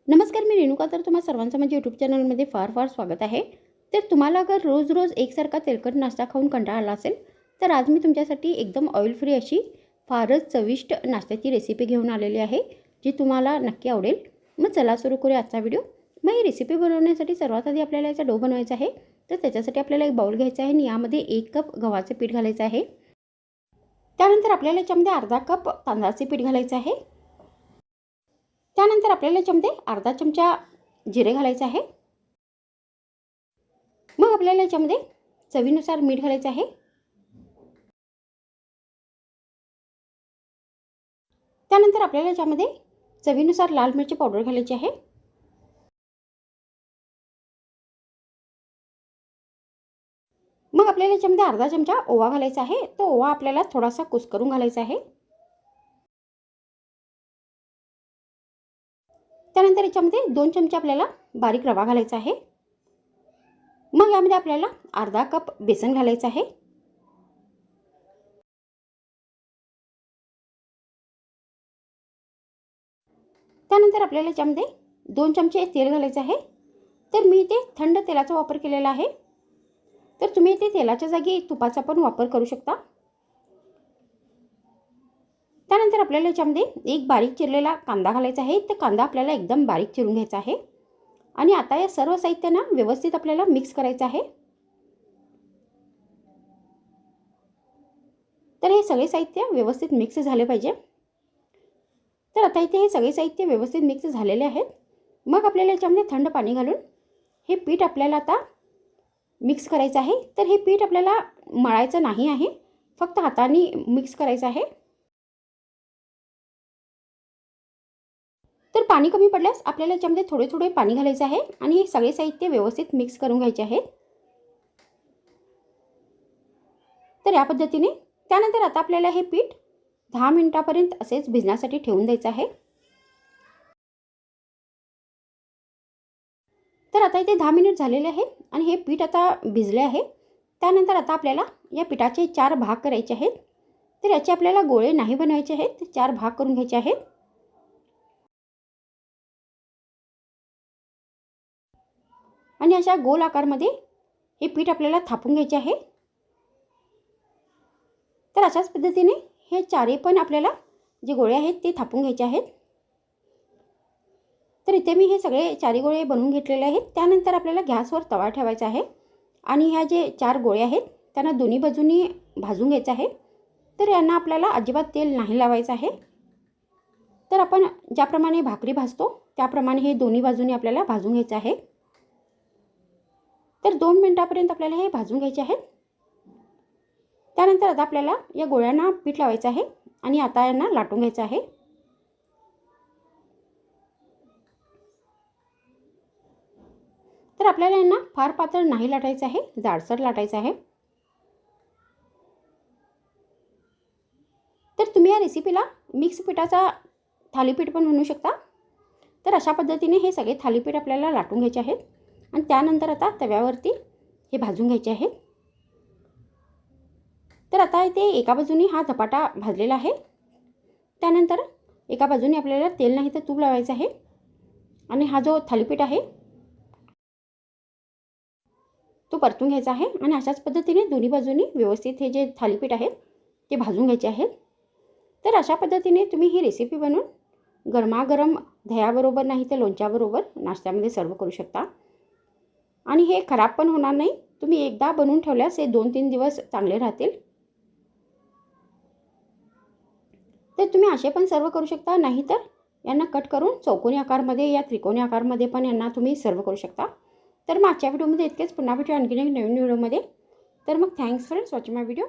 नमस्कार, मी रेणुका. तर तुम्हा सर्वांचं माझ्या यूट्यूब चॅनलमध्ये फार फार स्वागत आहे. तर तुम्हाला अगर रोज रोज एकसारखा तेलकट नाश्ता खाऊन कंटाळा आला असेल, तर आज मी तुमच्यासाठी एकदम ऑइल फ्री अशी फारच चविष्ट नाश्त्याची रेसिपी घेऊन आलेली आहे, जी तुम्हाला नक्की आवडेल. मग चला सुरू करूया आजचा व्हिडिओ. मग ही रेसिपी बनवण्यासाठी सर्वात आधी आपल्याला याचा डो बनवायचा आहे. तर त्याच्यासाठी आपल्याला एक बाउल घ्यायचा आहे आणि यामध्ये 1 कप गव्हाचे पीठ घालायचं आहे. त्यानंतर आपल्याला याच्यामध्ये अर्धा कप तांदळाचे पीठ घालायचं आहे. त्यानंतर आपल्याला याच्यामध्ये अर्धा चमचा जिरे घालायचे आहे. मग आपल्याला याच्यामध्ये चवीनुसार मीठ घालायचं आहे. त्यानंतर आपल्याला याच्यामध्ये चवीनुसार लाल मिरची पावडर घालायची आहे. मग आपल्याला याच्यामध्ये अर्धा चमचा ओवा घालायचा आहे. तो ओवा आपल्याला थोडासा कुस्करून घालायचा आहे. त्यानंतर याच्यामध्ये 2 चमचे आपल्याला बारीक रवा घालायचा आहे. मग यामध्ये आपल्याला अर्धा कप बेसन घालायचं आहे. त्यानंतर आपल्याला याच्यामध्ये 2 चमचे तेल घालायचं आहे. तर मी ते थंड तेलाचा वापर केलेला आहे. तर तुम्ही ते तेलाच्या जागी तुपाचा पण वापर करू शकता. त्यानंतर आपल्याला याच्यामध्ये एक बारीक चिरलेला कांदा घालायचा आहे. तर कांदा आपल्याला एकदम बारीक चिरून घ्यायचा आहे. आणि आता या सर्व साहित्यांना व्यवस्थित आपल्याला मिक्स करायचं आहे. तर हे सगळे साहित्य व्यवस्थित मिक्स झाले पाहिजे. तर आता इथे हे सगळे साहित्य व्यवस्थित मिक्स झालेले आहेत. मग आपल्याला याच्यामध्ये थंड पाणी घालून हे पीठ आपल्याला आता मिक्स करायचं आहे. तर हे पीठ आपल्याला मळायचं नाही आहे, फक्त हाताने मिक्स करायचं आहे. तर पाणी कमी पडल्यास आपल्याला याच्यामध्ये थोडे थोडे पाणी घालायचं आहे आणि हे सगळे साहित्य व्यवस्थित मिक्स करून घ्यायचे आहेत. तर या पद्धतीने त्यानंतर आता आपल्याला हे पीठ 10 मिनिटांपर्यंत असेच भिजण्यासाठी ठेवून द्यायचं आहे. तर आता इथे 10 मिनिट झालेले आहेत आणि हे पीठ आता भिजले आहे. त्यानंतर आता आपल्याला या पिठाचे 4 भाग करायचे आहेत. तर याचे आपल्याला गोळे नाही बनवायचे आहेत, 4 भाग करून घ्यायचे आहेत. आणि अशा गोल आकारमध्ये हे पीठ आपल्याला थापून घ्यायचे आहे. तर अशाच पद्धतीने हे चारही पण आपल्याला जे गोळे आहेत ते थापून घ्यायचे आहेत. तर इथे मी हे सगळे 4 गोळे बनवून घेतलेले आहेत. त्यानंतर आपल्याला गॅसवर तवा ठेवायचा आहे आणि ह्या जे 4 गोळे आहेत त्यांना दोन्ही बाजूंनी भाजून घ्यायचं आहे. तर यांना आपल्याला अजिबात तेल नाही लावायचं आहे. तर आपण ज्याप्रमाणे भाकरी भाजतो त्याप्रमाणे हे दोन्ही बाजूंनी आपल्याला भाजून घ्यायचं आहे. तर 2 मिनिटांपर्यंत आपल्याला हे भाजून घ्यायचे आहेत. त्यानंतर आता आपल्याला या गोळ्यांना पीठ लावायचं आहे आणि आता यांना लाटून घ्यायचं आहे. तर आपल्याला यांना फार पातळ नाही लाटायचं आहे, जाडसर लाटायचं आहे. तर तुम्ही या रेसिपीला मिक्स पिठाचा थालीपीठ पण म्हणू शकता. तर अशा पद्धतीने हे सगळे थालीपीठ आपल्याला लाटून घ्यायचे आहेत आणि त्यानंतर आता तव्यावरती हे भाजून घ्यायचे आहेत. तर आता इथे एका बाजूने हा धपाटा भाजलेला आहे. त्यानंतर एका बाजूने आपल्याला तेल नाही तर तूप लावायचं आहे आणि हा जो थालीपीठ आहे तो परतून घ्यायचा आहे. आणि अशाच पद्धतीने दोन्ही बाजूनी व्यवस्थित हे जे थालीपीठ आहेत ते भाजून घ्यायचे आहेत. तर अशा पद्धतीने तुम्ही ही रेसिपी बनवून गरमागरम दह्याबरोबर नाही तर लोणच्याबरोबर नाश्त्यामध्ये सर्व करू शकता. आणि हे खराब पण होणार नाही. तुम्ही एकदा बनवून ठेवल्यास हे 2-3 दिवस चांगले राहतील. तर तुम्ही असे पण सर्व करू शकता, नाहीतर यांना कट करून चौकोनी आकारमध्ये या त्रिकोणी आकारमध्ये पण यांना तुम्ही सर्व करू शकता. तर मग आजच्या व्हिडिओमध्ये इतकेच. पुन्हा भेटूया आणखीन एक नवीन व्हिडिओमध्ये. तर मग थँक्स फ्रेंड्स वॉचिंग माय व्हिडिओ.